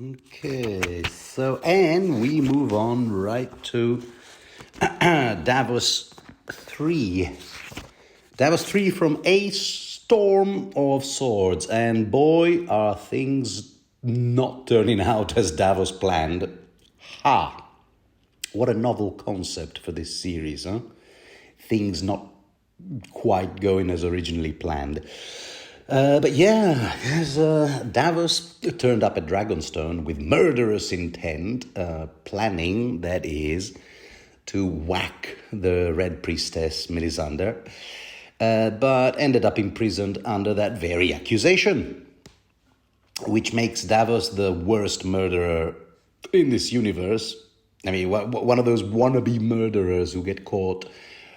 Okay, and we move on right to Davos 3. Davos 3 from A Storm of Swords. And boy, are things not turning out as Davos planned. Ha! What a novel concept for this series, huh? Things not quite going as originally planned. But yeah, as Davos turned up at Dragonstone with murderous intent, planning, that is, to whack the Red Priestess Melisandre, but ended up imprisoned under that very accusation, which makes Davos the worst murderer in this universe. I mean, one of those wannabe murderers who get caught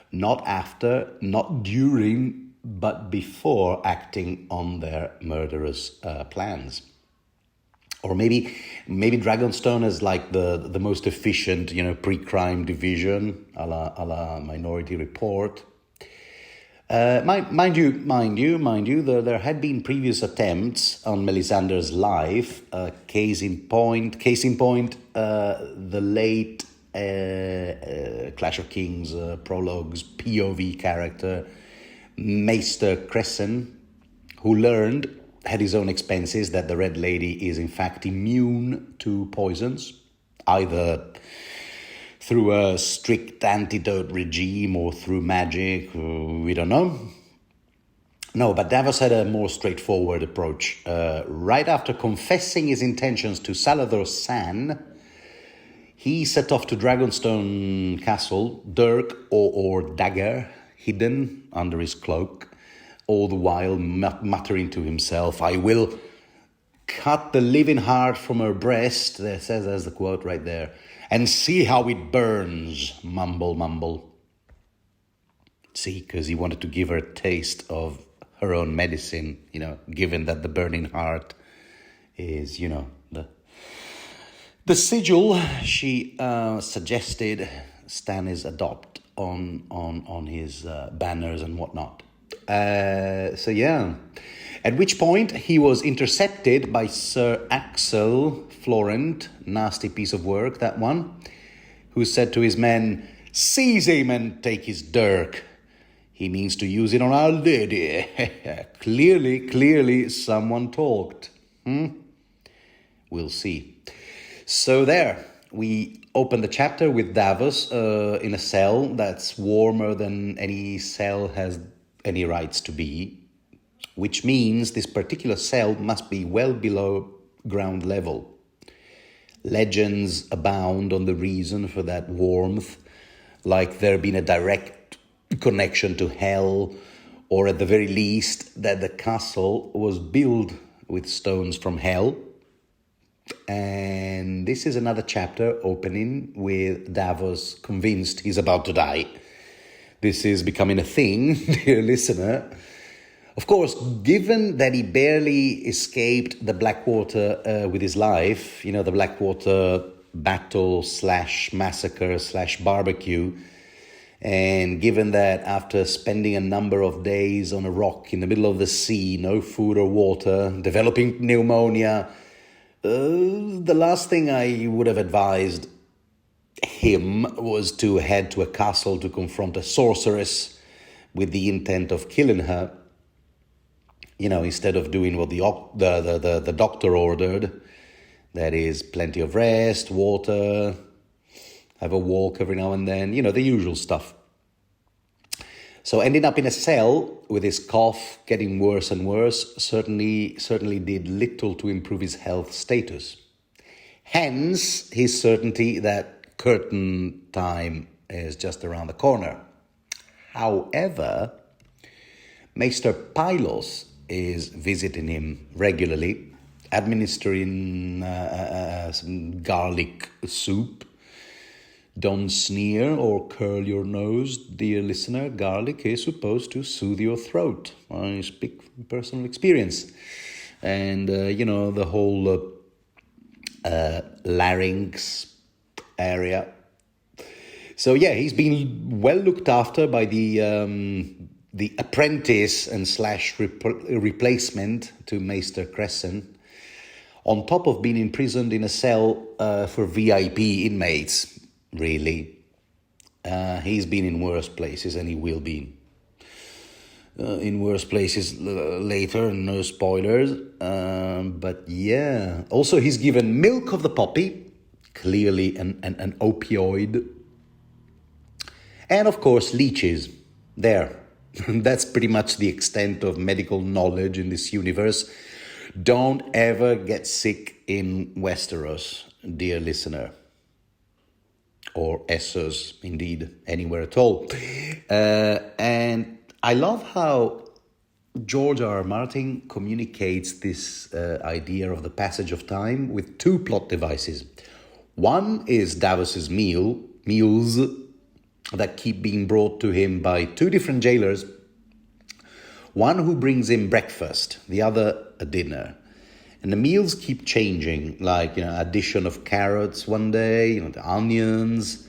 not after, not during, but before acting on their murderous plans. Or maybe Dragonstone is like the most efficient, pre-crime division, a la Minority Report. Mind you, there had been previous attempts on Melisandre's life. Case in point, the late Clash of Kings prologues POV character Maester Cresson, who learned at his own expenses that the Red Lady is in fact immune to poisons, either through a strict antidote regime or through magic, we don't know. No, but Davos had a more straightforward approach. Right after confessing his intentions to Salador San, he set off to Dragonstone Castle, dirk or dagger hidden under his cloak, all the while muttering to himself, "I will cut the living heart from her breast," there's the quote right there, "and see how it burns," mumble. See, because he wanted to give her a taste of her own medicine, given that the burning heart is, the sigil she suggested Stannis adopt on his banners and whatnot. At which point he was intercepted by Sir Axel Florent, nasty piece of work, that one, who said to his men, "Seize him and take his dirk. He means to use it on Our Lady." Clearly someone talked. We'll see. So there, we open the chapter with Davos in a cell that's warmer than any cell has any rights to be, which means this particular cell must be well below ground level. Legends abound on the reason for that warmth, like there being a direct connection to hell, or at the very least that the castle was built with stones from hell. And this is another chapter opening with Davos convinced he's about to die. This is becoming a thing, dear listener. Of course, given that he barely escaped the Blackwater with his life, the Blackwater battle / massacre / barbecue, and given that after spending a number of days on a rock in the middle of the sea, no food or water, developing pneumonia, the last thing I would have advised him was to head to a castle to confront a sorceress with the intent of killing her, instead of doing what the doctor ordered, that is plenty of rest, water, have a walk every now and then, the usual stuff. So ending up in a cell with his cough getting worse and worse certainly did little to improve his health status. Hence his certainty that curtain time is just around the corner. However, Maester Pylos is visiting him regularly, administering some garlic soup. Don't sneer or curl your nose, dear listener. Garlic is supposed to soothe your throat. I speak from personal experience. And, the whole larynx area. So, yeah, he's been well looked after by the apprentice and / replacement to Maester Cresson. on top of being imprisoned in a cell for VIP inmates, really. He's been in worse places, and he will be in worse places later, no spoilers. But yeah, also he's given milk of the poppy, clearly an opioid. And of course, leeches. There. That's pretty much the extent of medical knowledge in this universe. Don't ever get sick in Westeros, dear listener. Or ASOS, indeed, anywhere at all. And I love how George R. R. Martin communicates this idea of the passage of time with two plot devices. One is Davos's meals that keep being brought to him by two different jailers. One who brings him breakfast, the other a dinner. And the meals keep changing, like, addition of carrots one day, the onions,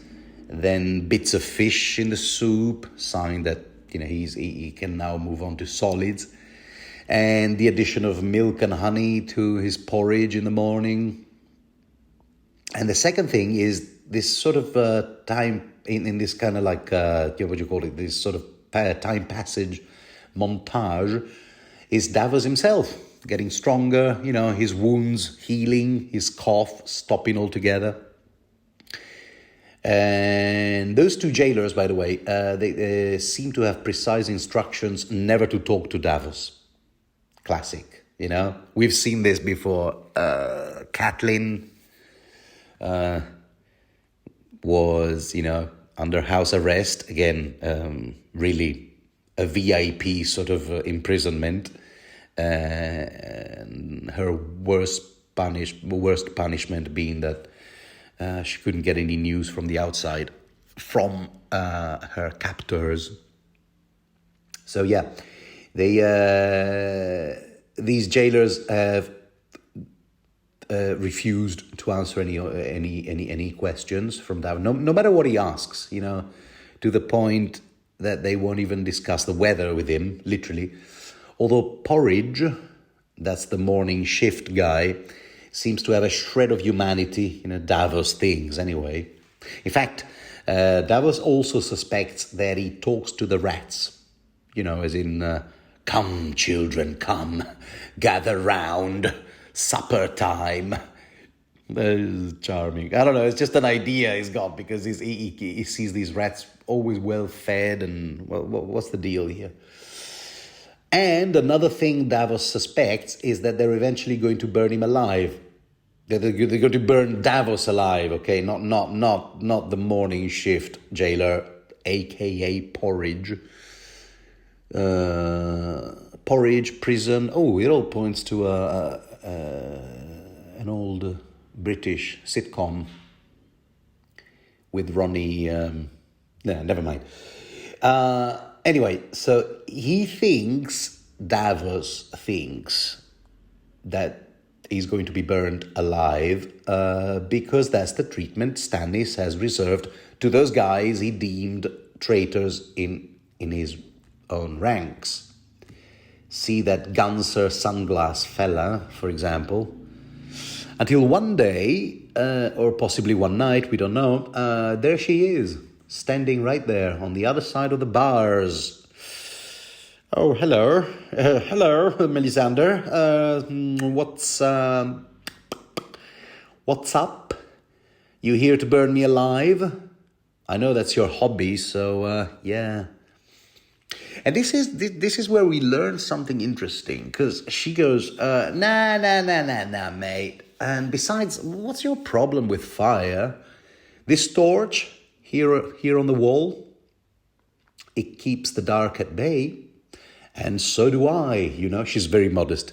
then bits of fish in the soup, sign that, he can now move on to solids. And the addition of milk and honey to his porridge in the morning. And the second thing is this sort of time in this kind of like, what you call it, this sort of time passage montage is Davos himself getting stronger, his wounds healing, his cough stopping altogether. And those two jailers, by the way, they seem to have precise instructions never to talk to Davos. Classic, We've seen this before. Catelyn was, under house arrest. Again, really a VIP sort of imprisonment. And her worst punishment being that she couldn't get any news from the outside from her captors. So yeah, these jailers have refused to answer any questions from Davos, no matter what he asks. To the point that they won't even discuss the weather with him, literally. Although Porridge, that's the morning shift guy, seems to have a shred of humanity, Davos things anyway. In fact, Davos also suspects that he talks to the rats, as in, come children, come, gather round, supper time. That is charming. I don't know, it's just an idea he's got because he sees these rats always well fed and, well, what's the deal here? And another thing Davos suspects is that they're eventually going to burn him alive. They're going to burn Davos alive, okay? Not the morning shift jailer, aka Porridge. Porridge, prison. Oh, it all points to an old British sitcom with Ronnie. Never mind. Anyway, so Davos thinks that he's going to be burned alive because that's the treatment Stannis has reserved to those guys he deemed traitors in his own ranks. See that Gunser sunglass fella, for example. Until one day, or possibly one night, we don't know, there she is, standing right there on the other side of the bars. Oh, hello. Hello, Melisandre. What's up? You here to burn me alive? I know that's your hobby, so yeah. And this is where we learn something interesting, because she goes, nah, mate. And besides, what's your problem with fire? This torch here on the wall, it keeps the dark at bay. And so do I, she's very modest.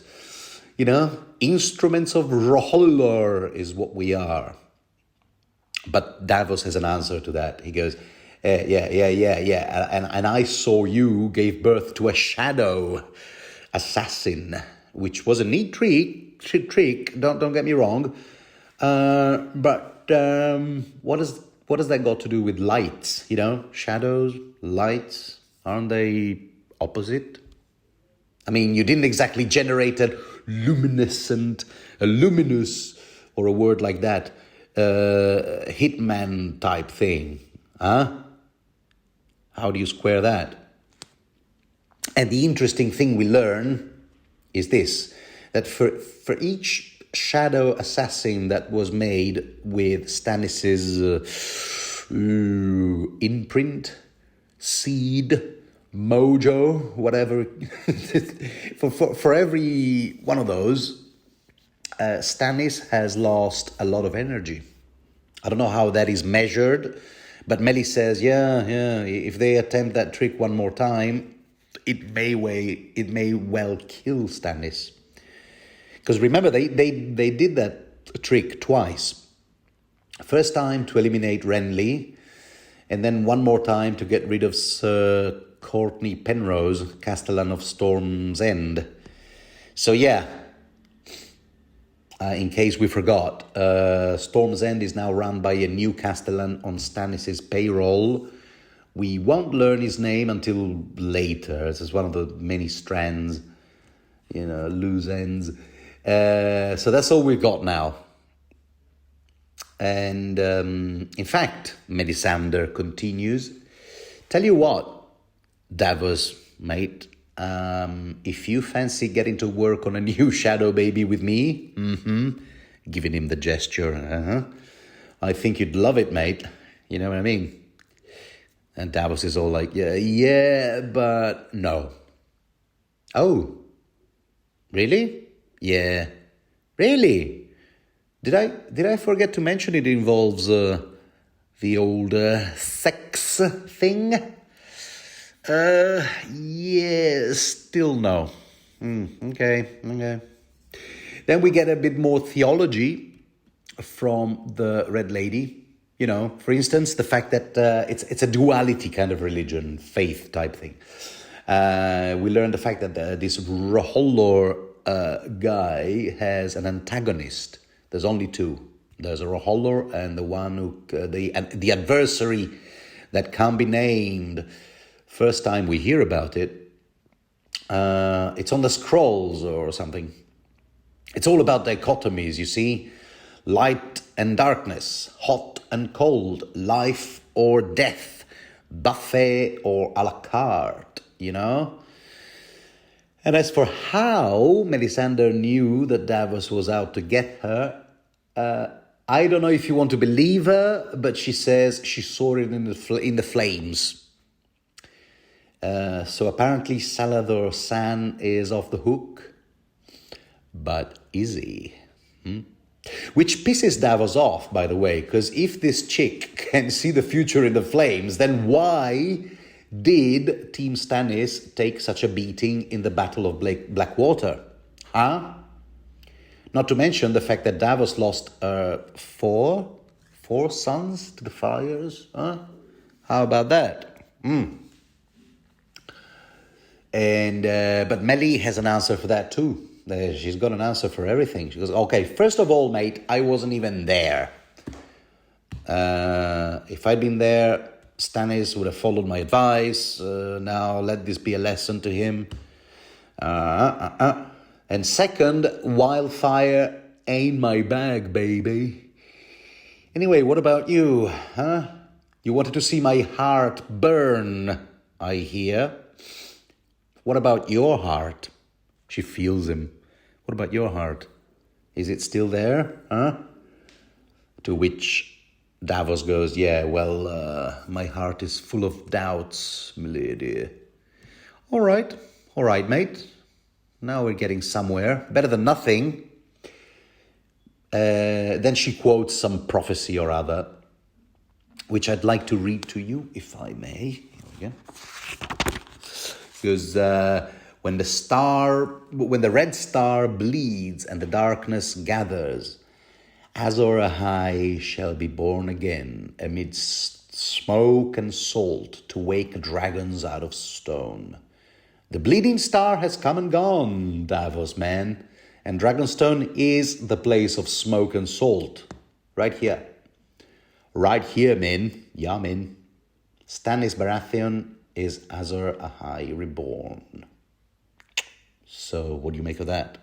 Instruments of Rohllor is what we are. But Davos has an answer to that. He goes, yeah. And I saw you gave birth to a shadow assassin, which was a neat trick. Don't get me wrong. But what has that got to do with lights? Shadows, lights, aren't they opposite? I mean, you didn't exactly generate luminescent, a luminous, or a word like that, hitman type thing. Huh? How do you square that? And the interesting thing we learn is this, that for each shadow assassin that was made with Stannis's imprint, seed, mojo, whatever, for every one of those, Stannis has lost a lot of energy. I don't know how that is measured, but Melly says, yeah, if they attempt that trick one more time, it may well kill Stannis. Because remember, they did that trick twice. First time to eliminate Renly, and then one more time to get rid of Sir Courtney Penrose, Castellan of Storm's End. So yeah, in case we forgot, Storm's End is now run by a new Castellan on Stannis' payroll. We won't learn his name until later. This is one of the many strands, loose ends. So that's all we've got now. And in fact, Melisandre continues, tell you what, Davos, mate, if you fancy getting to work on a new shadow baby with me, giving him the gesture, I think you'd love it, mate. You know what I mean? And Davos is all like, yeah, but no. Oh, really? Yeah, really? Did I forget to mention it involves the old sex thing? Yeah, still no. Okay. Then we get a bit more theology from the Red Lady. For instance, the fact that it's a duality kind of religion, faith type thing. We learn the fact that this Rohollor guy has an antagonist. There's only two. There's a Rohollor and the one who the adversary that can't be named. First time we hear about it, it's on the scrolls or something. It's all about dichotomies, you see. Light and darkness, hot and cold, life or death, buffet or a la carte, And as for how Melisandre knew that Davos was out to get her, I don't know if you want to believe her, but she says she saw it in the flames. So apparently Salladhor Saan is off the hook. But is he? Which pisses Davos off, by the way, because if this chick can see the future in the flames, then why did Team Stannis take such a beating in the Battle of Blackwater? Huh? Not to mention the fact that Davos lost four sons to the fires. Huh? How about that? And but Melly has an answer for that too. She's got an answer for everything. She goes, okay, first of all, mate, I wasn't even there. If I'd been there, Stannis would have followed my advice. Now let this be a lesson to him. And second, wildfire ain't my bag, baby. Anyway, what about you? Huh? You wanted to see my heart burn, I hear. What about your heart? She feels him. What about your heart? Is it still there? Huh? To which Davos goes, yeah, well, my heart is full of doubts, milady. All right, mate. Now we're getting somewhere. Better than nothing. Then she quotes some prophecy or other, which I'd like to read to you, if I may. Here we go. Because when the red star bleeds and the darkness gathers, Azor Ahai shall be born again amidst smoke and salt to wake dragons out of stone. The bleeding star has come and gone, Davos man, and Dragonstone is the place of smoke and salt. Right here. Right here, men. Yeah, men. Stannis Baratheon is Azor Ahai reborn. So, what do you make of that?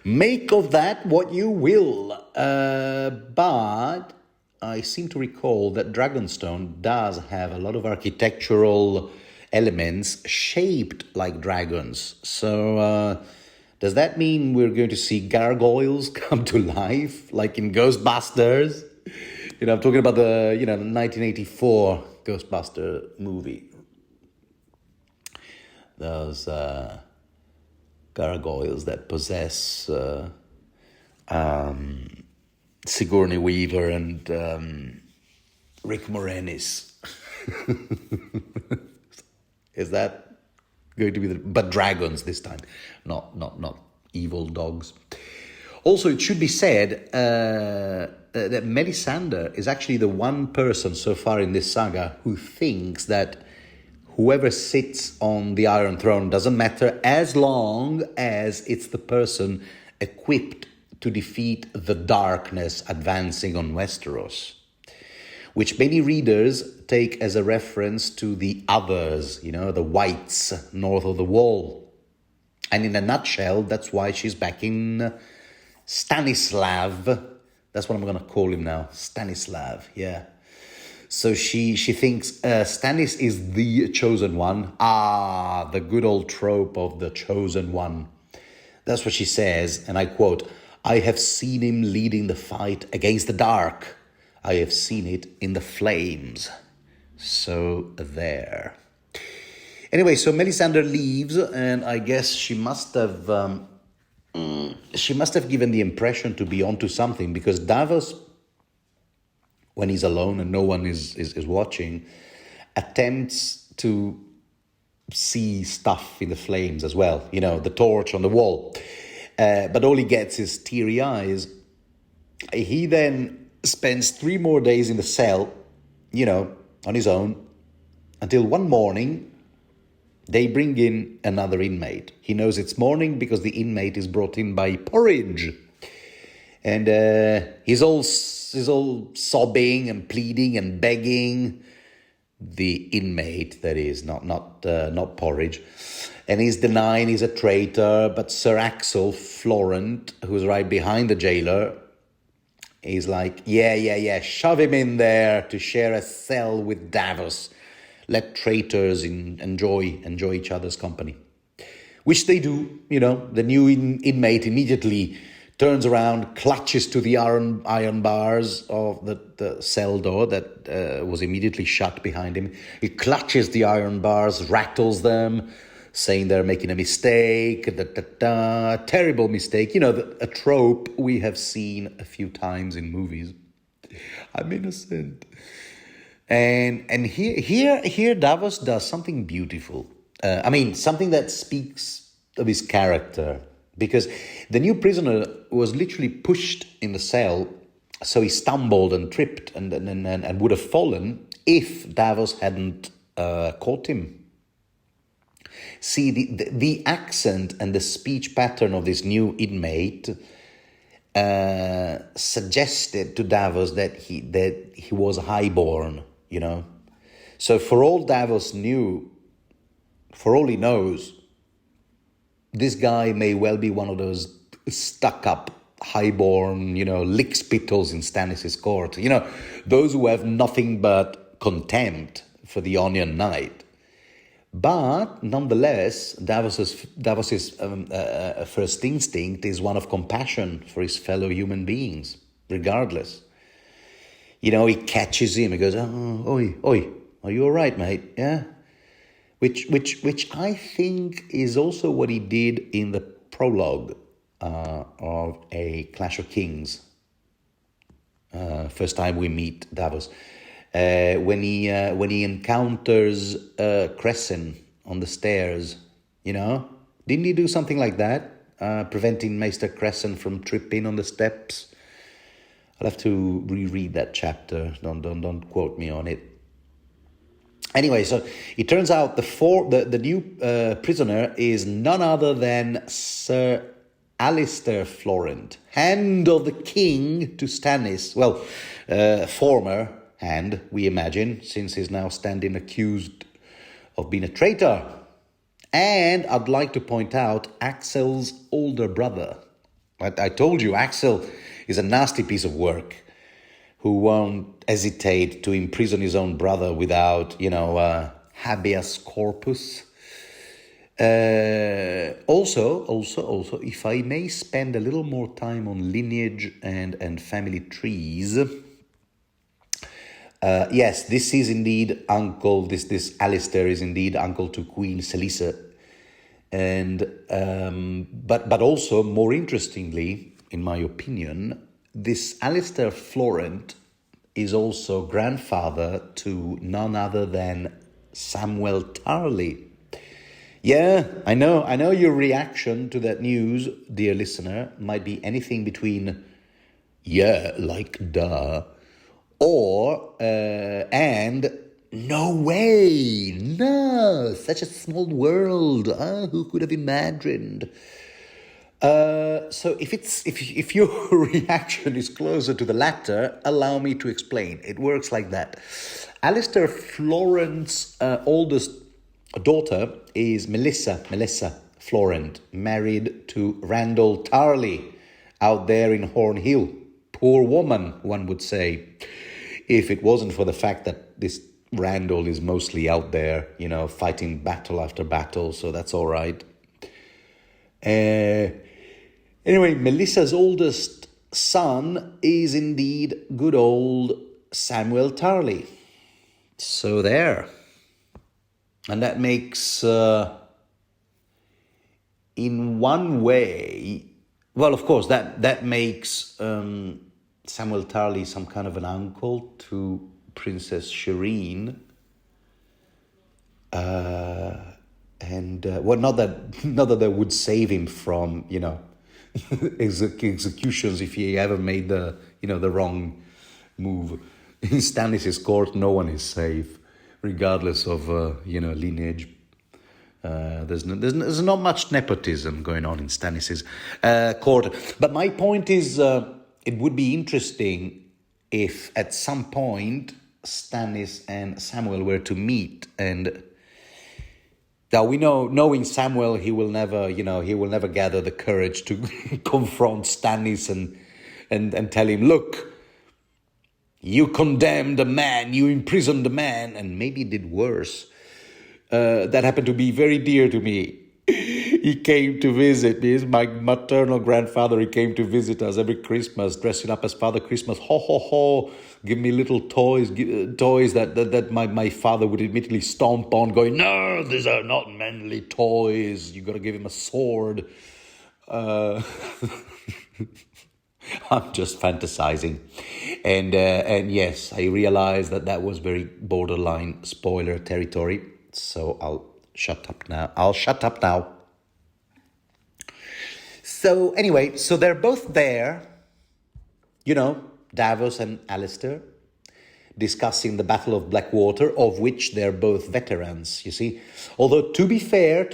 Make of that what you will. But I seem to recall that Dragonstone does have a lot of architectural elements shaped like dragons. So does that mean we're going to see gargoyles come to life like in Ghostbusters? I'm talking about the 1984 Ghostbuster movie. Those gargoyles that possess Sigourney Weaver and Rick Moranis. Is that going to be but dragons this time, not evil dogs. Also, it should be said that Melisandre is actually the one person so far in this saga who thinks that whoever sits on the Iron Throne doesn't matter as long as it's the person equipped to defeat the darkness advancing on Westeros, which many readers take as a reference to the others, the whites north of the wall. And in a nutshell, that's why she's backing Stanislav. That's what I'm going to call him now, Stanislav, yeah. So she thinks Stannis is the chosen one. The good old trope of the chosen one. That's what she says, and I quote, "I have seen him leading the fight against the dark. I have seen it in the flames." So there. Anyway, so Melisandre leaves, and I guess she must have given the impression to be onto something, because Davos, when he's alone and no one is watching, attempts to see stuff in the flames as well, the torch on the wall. But all he gets is teary eyes. He then spends 3 more days in the cell, on his own, until one morning they bring in another inmate. He knows it's morning because the inmate is brought in by porridge. And he's all sobbing and pleading and begging, the inmate, that is, not porridge. And he's denying he's a traitor, but Sir Axel Florent, who's right behind the jailer, is like, yeah, shove him in there to share a cell with Davos. Let traitors enjoy each other's company. Which they do, the new inmate immediately turns around, clutches to the iron bars of the cell door that was immediately shut behind him. He clutches the iron bars, rattles them, saying they're making a mistake, terrible mistake. A trope we have seen a few times in movies. I'm innocent. And here Davos does something beautiful. Something that speaks of his character. Because the new prisoner was literally pushed in the cell, so he stumbled and tripped and would have fallen if Davos hadn't caught him. See, the accent and the speech pattern of this new inmate suggested to Davos that he was highborn, So for all Davos knew, for all he knows, this guy may well be one of those stuck-up, highborn, lickspittles in Stannis' court. Those who have nothing but contempt for the Onion Knight. But nonetheless, Davos's first instinct is one of compassion for his fellow human beings, regardless. He catches him. He goes, "Oh, oi, are you all right, mate? Yeah." Which I think is also what he did in the prologue of A Clash of Kings. First time we meet Davos, when he encounters Crescent on the stairs, didn't he do something like that, preventing Maester Crescent from tripping on the steps? I'll have to reread that chapter. Don't quote me on it. Anyway, so it turns out the new prisoner is none other than Sir Alistair Florent, hand of the king to Stannis. Well, former hand, we imagine, since he's now standing accused of being a traitor. And I'd like to point out Axel's older brother. I told you, Axel is a nasty piece of work who won't hesitate to imprison his own brother without, habeas corpus. Also, if I may spend a little more time on lineage and family trees. Yes, this is indeed uncle. This Alistair is indeed uncle to Queen Selisa, and but also more interestingly, in my opinion, this Alistair Florent is also grandfather to none other than Samuel Tarly. Yeah, I know your reaction to that news, dear listener, might be anything between, yeah, like duh, or, and no way, no, such a small world, who could have imagined? So if your reaction is closer to the latter, allow me to explain. It works like that. Alistair Florent's oldest daughter is Melissa Florent, married to Randall Tarly out there in Hornhill. Poor woman, one would say, if it wasn't for the fact that this Randall is mostly out there, fighting battle after battle, so that's all right. Anyway, Melissa's oldest son is indeed good old Samuel Tarly. So there. And that makes, in one way, well, of course, that makes Samuel Tarly some kind of an uncle to Princess Shireen. Well, not that that would save him from, executions if he ever made the wrong move. In Stannis' court, no one is safe, regardless of lineage. There's not much nepotism going on in Stannis' court. But my point is, it would be interesting if at some point Stannis and Samuel were to meet, and now we know, knowing Samuel, he will never gather the courage to confront Stannis and tell him, look, you condemned a man, you imprisoned a man, and maybe did worse. That happened to be very dear to me. He came to visit me. He's my maternal grandfather. He came to visit us every Christmas, dressing up as Father Christmas. Ho, ho, ho. Give me little toys that my father would immediately stomp on, going, no, these are not manly toys. You got to give him a sword. I'm just fantasizing. And yes, I realize that was very borderline spoiler territory. So I'll shut up now. So anyway, so they're both there, Davos and Alistair, discussing the Battle of Blackwater, of which they're both veterans, you see. Although, to be fair,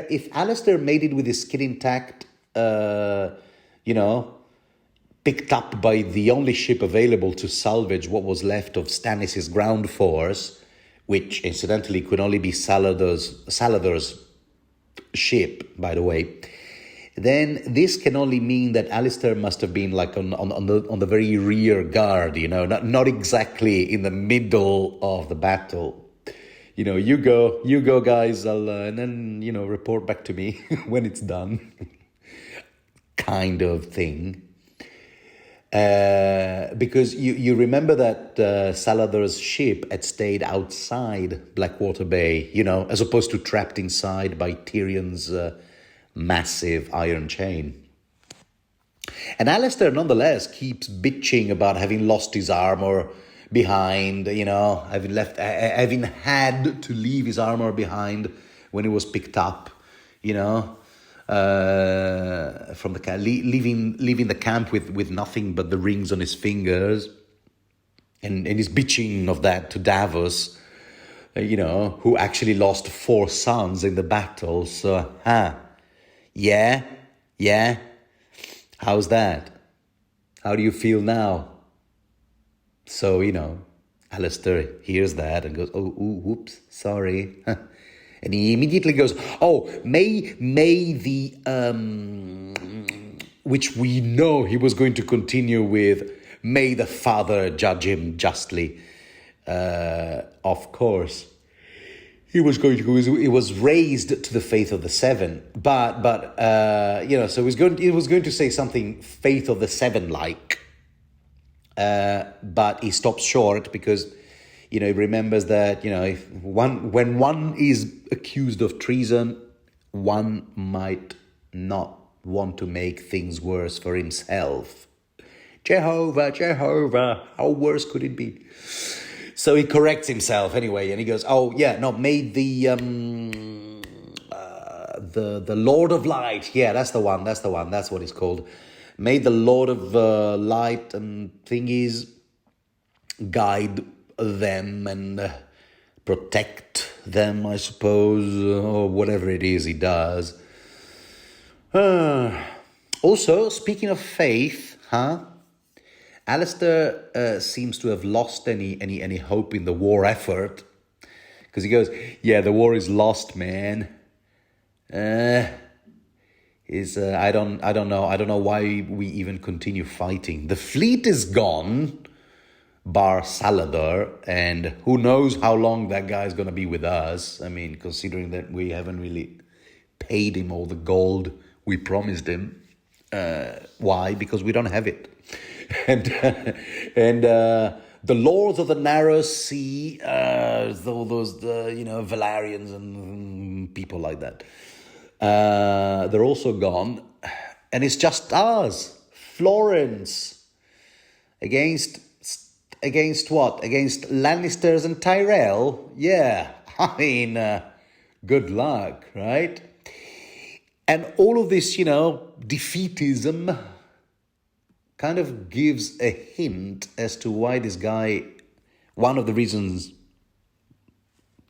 if Alistair made it with his skin intact, picked up by the only ship available to salvage what was left of Stannis' ground force, which incidentally could only be Salador's ship, by the way, then this can only mean that Alistair must have been like on the very rear guard, not exactly in the middle of the battle. You go, guys, and then report back to me when it's done, kind of thing. Because you remember that Salador's ship had stayed outside Blackwater Bay, as opposed to trapped inside by Tyrion's massive iron chain. And Alistair, nonetheless, keeps bitching about having lost his armor behind, having had to leave his armor behind when it was picked up, from the camp, leaving the camp with nothing but the rings on his fingers, and he's bitching of that to Davos, who actually lost 4 sons in the battle. So, yeah, how's that? How do you feel now? So, Alistair hears that and goes, oh, whoops, sorry. And he immediately goes, oh, may the which we know he was going to continue with, "May the Father judge him justly." Of course, he was going to. He was raised to the faith of the seven, but so he was going to say something faith of the seven like, but he stops short because he remembers that when one is accused of treason, one might not want to make things worse for himself. Jehovah, Jehovah, how worse could it be? So he corrects himself anyway, and he goes, "Oh yeah, no, may the Lord of Light, yeah, that's the one, that's what it's called. May the Lord of Light and thingies guide them and protect them, I suppose, or whatever it is he does." Also, speaking of faith, Alistair seems to have lost any hope in the war effort, because he goes, "Yeah, the war is lost, man. I don't know why we even continue fighting. The fleet is gone, bar Salador, and who knows how long that guy's gonna be with us. I mean, considering that we haven't really paid him all the gold we promised him. Why? Because we don't have it." And the lords of the narrow sea, all those Valarians and people like that, they're also gone, and it's just us, Florence, against what? Against Lannisters and Tyrell? Yeah, I mean, good luck, right? And all of this, defeatism kind of gives a hint as to why this guy, one of the reasons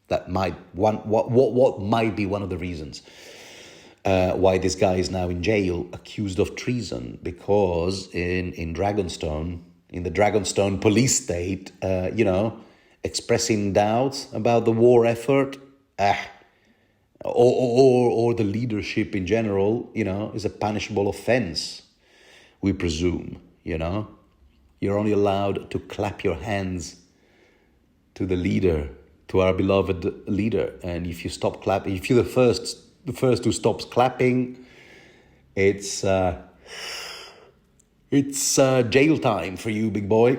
that what might be one of the reasons why this guy is now in jail, accused of treason, because in Dragonstone, in the Dragonstone police state, expressing doubts about the war effort, or the leadership in general, is a punishable offense. We presume, you're only allowed to clap your hands to the leader, to our beloved leader. And if you stop clapping, if you're the first who stops clapping, it's jail time for you, big boy.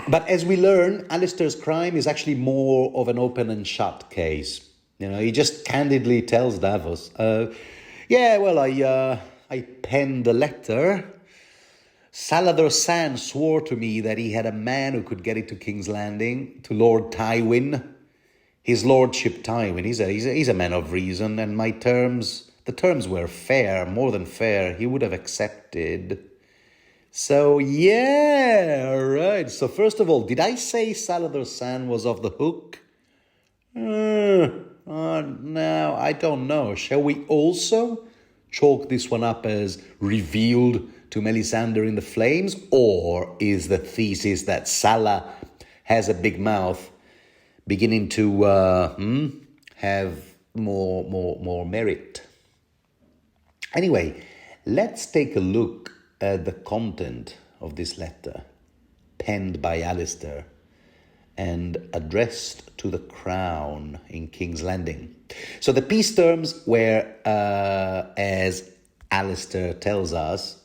But as we learn, Alistair's crime is actually more of an open and shut case. He just candidly tells Davos, I penned a letter. Salador San swore to me that he had a man who could get it to King's Landing, to Lord Tywin. His lordship Tywin, he's a man of reason, and the terms were fair, more than fair. He would have accepted. So, yeah, right. So first of all, did I say Salador San was off the hook? No, I don't know. Shall we also chalk this one up as revealed to Melisandre in the Flames, or is the thesis that Salah has a big mouth beginning to have more merit? Anyway, let's take a look at the content of this letter, penned by Alistair and addressed to the Crown in King's Landing. So the peace terms were, as Alistair tells us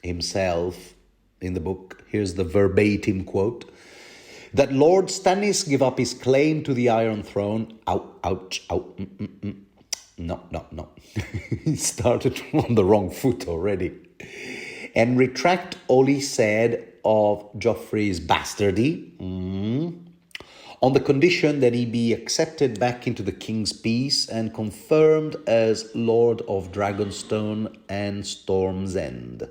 himself in the book, here's the verbatim quote, that Lord Stannis give up his claim to the Iron Throne. No. He started on the wrong foot already. And retract all he said of Joffrey's bastardy, on the condition that he be accepted back into the king's peace and confirmed as Lord of Dragonstone and Storm's End.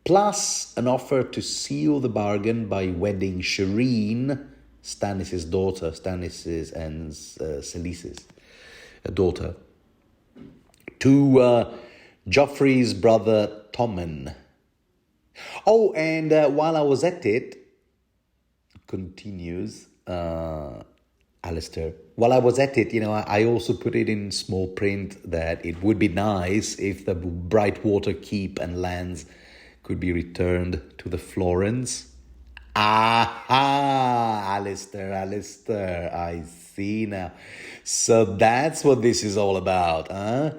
Plus an offer to seal the bargain by wedding Shireen, Stannis' daughter, Stannis' and Selyse's daughter, to Joffrey's brother Tommen. Oh, and while I was at it, continues Alistair. While I was at it, I also put it in small print that it would be nice if the Brightwater Keep and lands could be returned to the Florins. Aha, Alistair, I see now. So that's what this is all about, huh?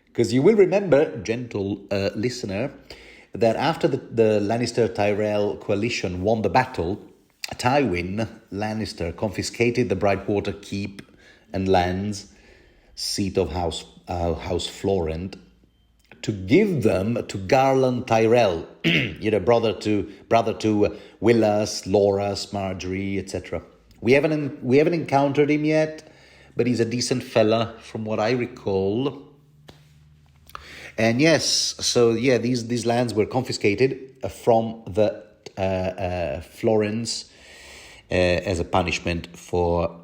Because you will remember, gentle listener, that after the Lannister-Tyrell coalition won the battle, Tywin Lannister confiscated the Brightwater Keep and lands, seat of House Florent, to give them to Garland Tyrell, brother to Willas, Loras, Marjorie, etc. We haven't encountered him yet, but he's a decent fella, from what I recall. And yes, so yeah, these lands were confiscated from the Florins as a punishment for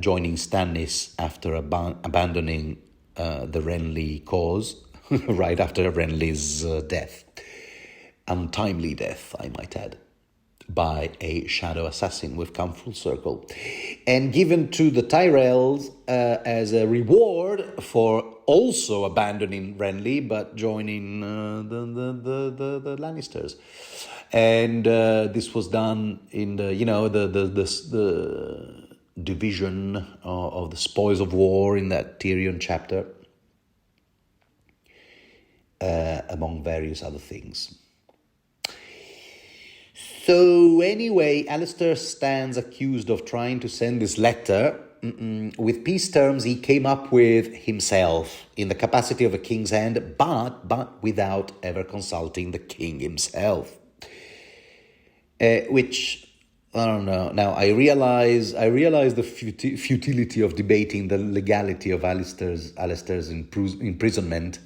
joining Stannis after abandoning the Renly cause, right after Renly's death. Untimely death, I might add, by a shadow assassin. We've come full circle. And given to the Tyrells as a reward for also abandoning Renly, but joining the Lannisters. And this was done in the division of the spoils of war in that Tyrion chapter, among various other things. So anyway, Alistair stands accused of trying to send this letter with peace terms he came up with himself in the capacity of a king's hand, but without ever consulting the king himself. Which, I don't know. Now, I realize the futility of debating the legality of Alistair's imprisonment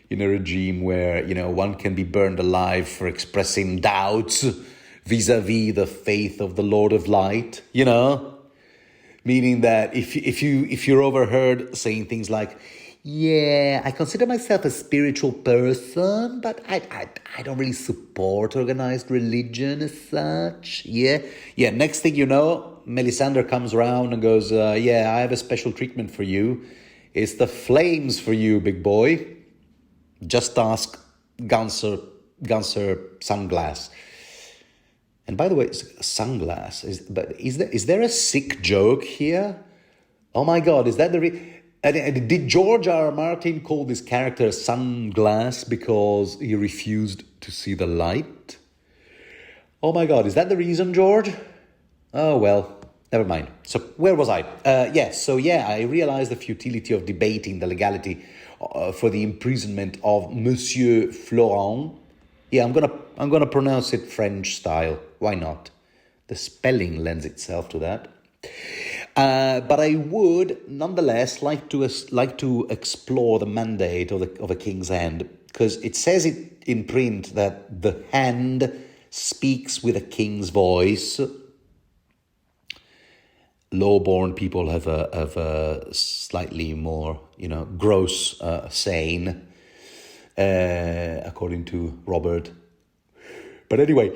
in a regime where, one can be burned alive for expressing doubts vis-a-vis the faith of the Lord of Light, meaning that if you're overheard saying things like, yeah, I consider myself a spiritual person, but I don't really support organized religion as such. Yeah. Next thing you know, Melisandre comes around and goes, yeah, I have a special treatment for you. It's the flames for you, big boy. Just ask Gunser Sunglass. And by the way, Sunglass, is there a sick joke here? Oh my God, is that did George R. R. Martin call this character Sunglass because he refused to see the light? Oh my God, is that the reason, George? Oh well, never mind. So where was I? I realized the futility of debating the legality for the imprisonment of Monsieur Florent. Yeah, I'm gonna pronounce it French style. Why not? The spelling lends itself to that. But I would nonetheless like to explore the mandate of a king's hand, because it says it in print that the hand speaks with a king's voice. Low-born people have a slightly more gross saying, according to Robert. But anyway,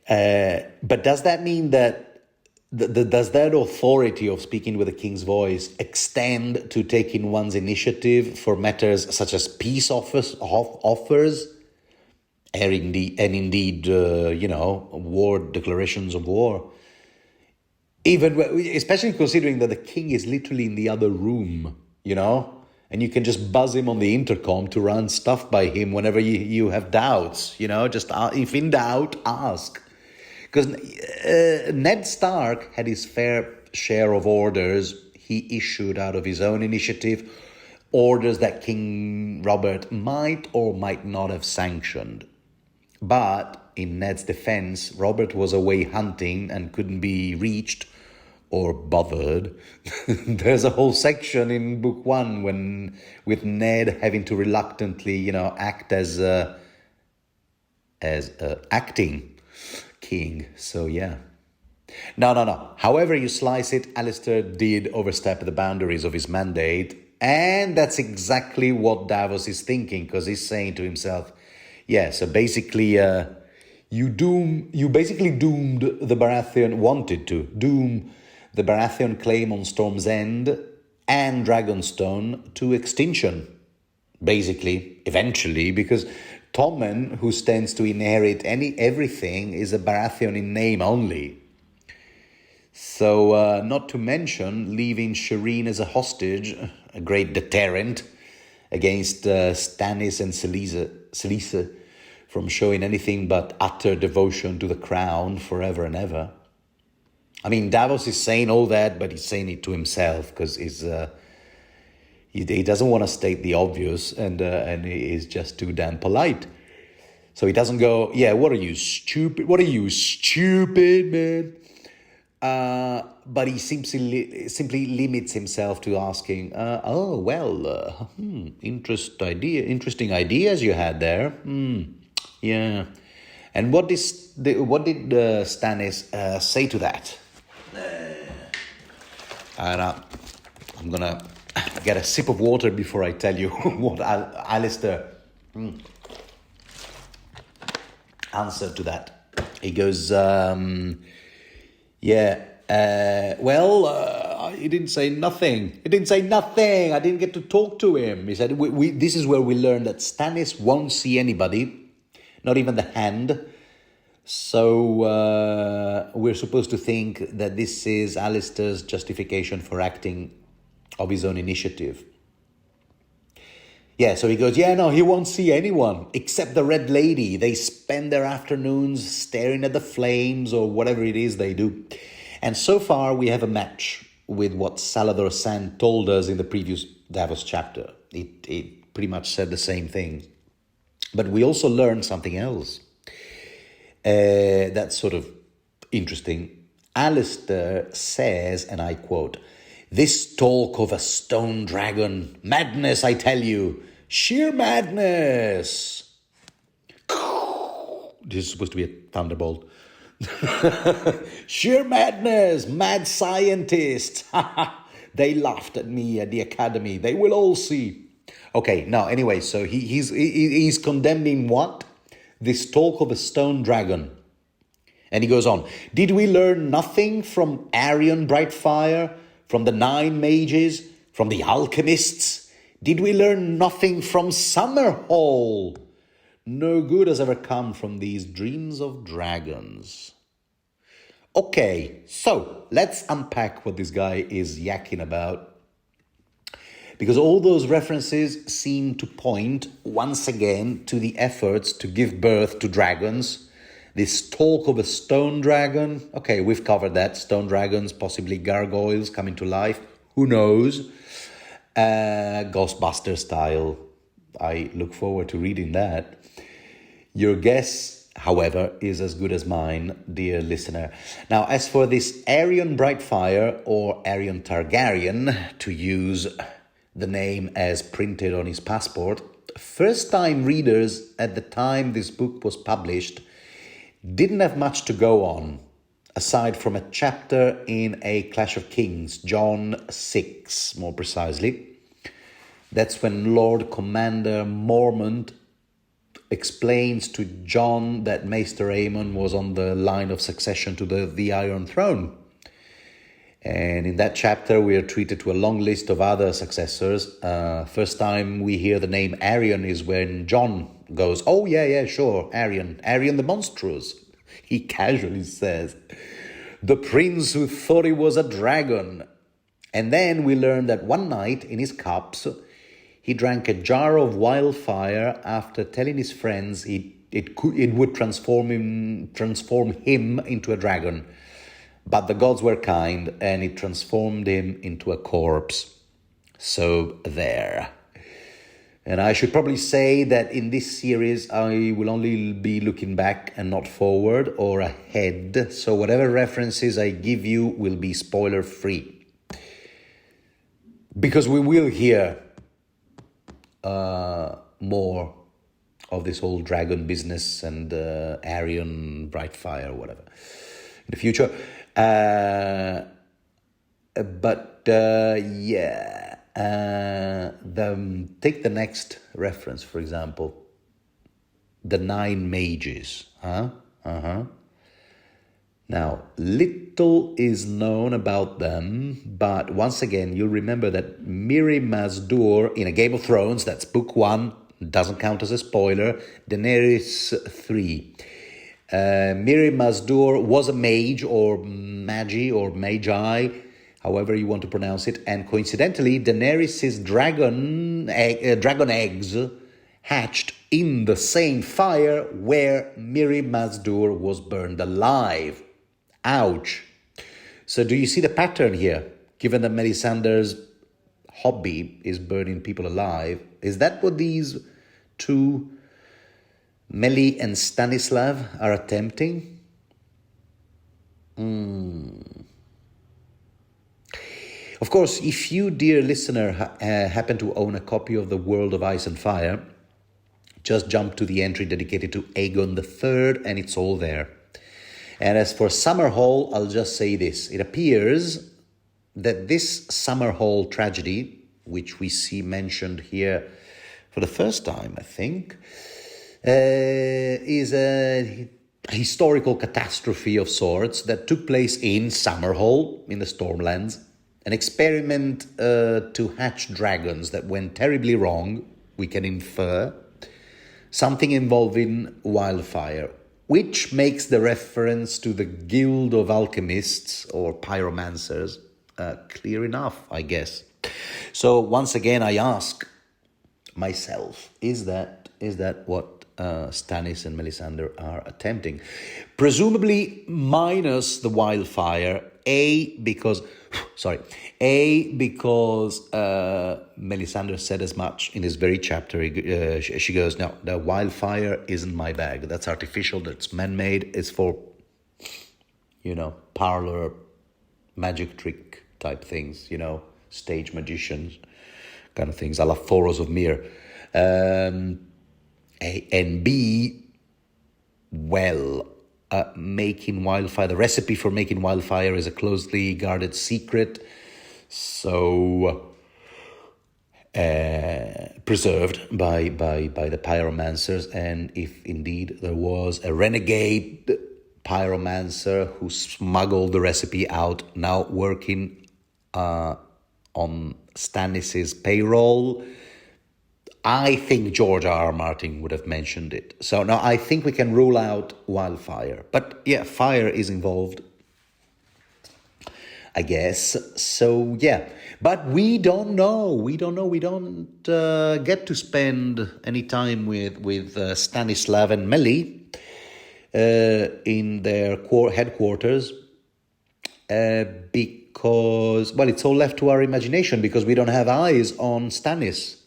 but does that mean that? Does that authority of speaking with the king's voice extend to taking one's initiative for matters such as peace offers, and indeed, war declarations of war? Especially considering that the king is literally in the other room, and you can just buzz him on the intercom to run stuff by him whenever you have doubts, just if in doubt, ask. Because Ned Stark had his fair share of orders he issued out of his own initiative, orders that King Robert might or might not have sanctioned. But in Ned's defense, Robert was away hunting and couldn't be reached or bothered. There's a whole section in Book 1 with Ned having to reluctantly, act as acting king. So yeah. No. However you slice it, Alistair did overstep the boundaries of his mandate, and that's exactly what Davos is thinking, because he's saying to himself, yeah, so basically you basically doomed the Baratheon, wanted to doom the Baratheon claim on Storm's End and Dragonstone to extinction, basically, eventually, because Tommen, who stands to inherit everything, is a Baratheon in name only. So, not to mention leaving Shireen as a hostage, a great deterrent against Stannis and Selisa from showing anything but utter devotion to the crown forever and ever. I mean, Davos is saying all that, but he's saying it to himself because he doesn't want to state the obvious, and he is just too damn polite. So he doesn't go, yeah, what are you, stupid? What are you, stupid, man? But he simply limits himself to asking, interesting ideas you had there. Yeah. And what did Stannis say to that? I'm going to get a sip of water before I tell you what Alistair answered to that. He goes, he didn't say nothing. He didn't say nothing. I didn't get to talk to him. He said, this is where we learn that Stannis won't see anybody, not even the hand. So we're supposed to think that this is Alistair's justification for acting of his own initiative. Yeah, so he goes, he won't see anyone except the Red Lady. They spend their afternoons staring at the flames or whatever it is they do. And so far, we have a match with what Salladhor Saan told us in the previous Davos chapter. It pretty much said the same thing. But we also learned something else. That's sort of interesting. Alistair says, and I quote, "This talk of a stone dragon, madness, I tell you, sheer madness." This is supposed to be a thunderbolt. Sheer madness, mad scientists. They laughed at me at the academy. They will all see. Okay, now, anyway, so he's condemning what? This talk of a stone dragon. And he goes on, did we learn nothing from Arion Brightfire, from the 9 mages, from the alchemists? Did we learn nothing from Summerhall? No good has ever come from these dreams of dragons. Okay, so let's unpack what this guy is yakking about. Because all those references seem to point, once again, to the efforts to give birth to dragons. This talk of a stone dragon. Okay, we've covered that. Stone dragons, possibly gargoyles coming to life. Who knows? Ghostbuster style. I look forward to reading that. Your guess, however, is as good as mine, dear listener. Now, as for this Arion Brightfire, or Arion Targaryen, to use the name as printed on his passport, first-time readers at the time this book was published didn't have much to go on, aside from a chapter in A Clash of Kings, Jon 6, more precisely. That's when Lord Commander Mormont explains to Jon that Maester Aemon was on the line of succession to the Iron Throne. And in that chapter, we are treated to a long list of other successors. First time we hear the name Arion is when Jon goes, oh, yeah, sure, Arion the Monstrous. He casually says, the prince who thought he was a dragon. And then we learn that one night in his cups, he drank a jar of wildfire after telling his friends it would transform him into a dragon. But the gods were kind, and it transformed him into a corpse. So there. And I should probably say that in this series, I will only be looking back and not forward or ahead. So whatever references I give you will be spoiler-free. Because we will hear more of this whole dragon business and Arion Brightfire or whatever in the future. Take the next reference, for example, the 9 mages. Now, little is known about them, but once again, you'll remember that Miri Mazdur in a Game of Thrones, that's book 1, doesn't count as a spoiler, Daenerys 3. Miri Mazdur was a mage or magi, however you want to pronounce it, and coincidentally, Daenerys' dragon eggs hatched in the same fire where Miri Mazdur was burned alive. Ouch. So do you see the pattern here? Given that Melisandre's hobby is burning people alive, is that what these two, Meli and Stanislav, are attempting? Of course, if you, dear listener, happen to own a copy of The World of Ice and Fire, just jump to the entry dedicated to Aegon III and it's all there. And as for Summerhall, I'll just say this. It appears that this Summerhall tragedy, which we see mentioned here for the first time, I think, is a historical catastrophe of sorts that took place in Summerhall, in the Stormlands, an experiment to hatch dragons that went terribly wrong, we can infer, something involving wildfire, which makes the reference to the Guild of Alchemists or Pyromancers clear enough, I guess. So once again, I ask myself, is that what Stannis and Melisandre are attempting? Presumably minus the wildfire, because Melisandre said as much in this very chapter. She goes, no, the wildfire isn't my bag. That's artificial, that's man-made. It's for, parlor magic trick type things, stage magicians kind of things, a la Thoros of Myr. And B, making wildfire, the recipe for making wildfire is a closely guarded secret, so preserved by the pyromancers. And if indeed there was a renegade pyromancer who smuggled the recipe out, now working on Stannis' payroll, I think George R. R. Martin would have mentioned it. So now I think we can rule out wildfire. But yeah, fire is involved, I guess. So yeah, but we don't know. We don't get to spend any time with Stanislav and Meli in their headquarters because, it's all left to our imagination because we don't have eyes on Stannis.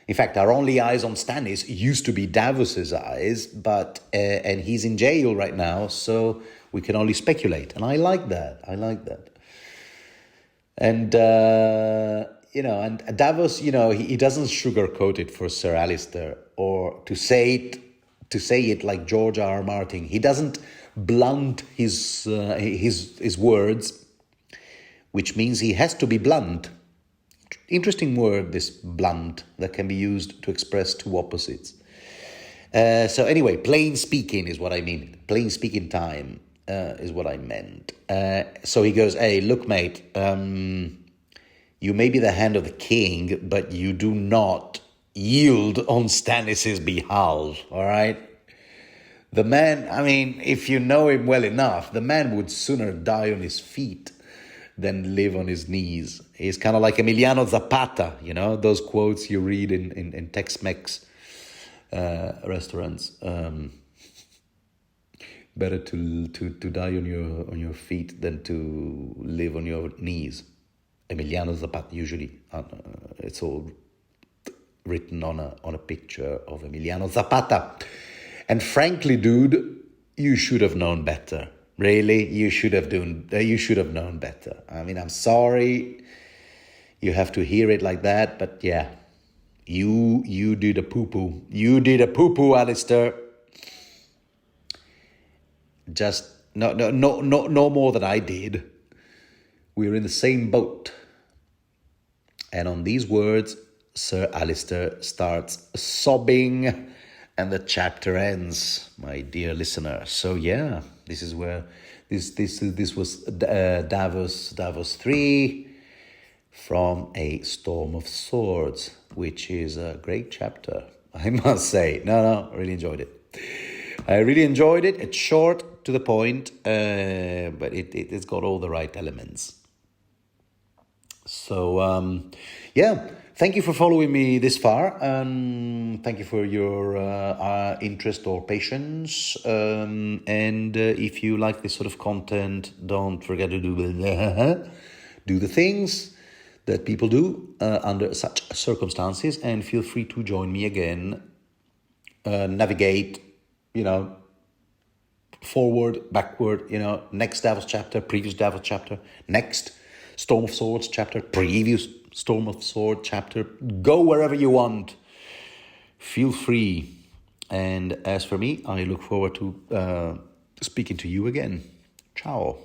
In fact, our only eyes on Stannis used to be Davos's eyes, but and he's in jail right now, so we can only speculate. And I like that. And and Davos, he doesn't sugarcoat it for Sir Alistair, or to say it like George R. R. Martin. He doesn't blunt his words, which means he has to be blunt. Interesting word, this blunt, that can be used to express two opposites. So anyway, plain speaking is what I mean. Plain speaking time is what I meant. So he goes, hey, look, mate, you may be the hand of the king, but you do not yield on Stannis' behalf, all right? The man, if you know him well enough, the man would sooner die on his feet than live on his knees. He's kind of like Emiliano Zapata, those quotes you read in Tex-Mex restaurants. Better to die on your feet than to live on your knees. Emiliano Zapata, usually it's all written on a picture of Emiliano Zapata. And frankly, dude, you should have known better. Really, you should have known better. I'm sorry you have to hear it like that, but yeah, you did a poo-poo. You did a poo-poo, Alistair. Just no more than I did. We're in the same boat. And on these words, Sir Alistair starts sobbing, and the chapter ends, my dear listener. So yeah. This is where this was Davos III from A Storm of Swords, which is a great chapter, I must say. No, I really enjoyed it. It's short, to the point, but it's got all the right elements. So, thank you for following me this far. Thank you for your interest or patience. And if you like this sort of content, don't forget to do the things that people do under such circumstances, and feel free to join me again. Navigate, forward, backward, next Davos chapter, previous Davos chapter, next Storm of Swords chapter, previous Storm of Sword chapter. Go wherever you want. Feel free. And as for me, I look forward to speaking to you again. Ciao.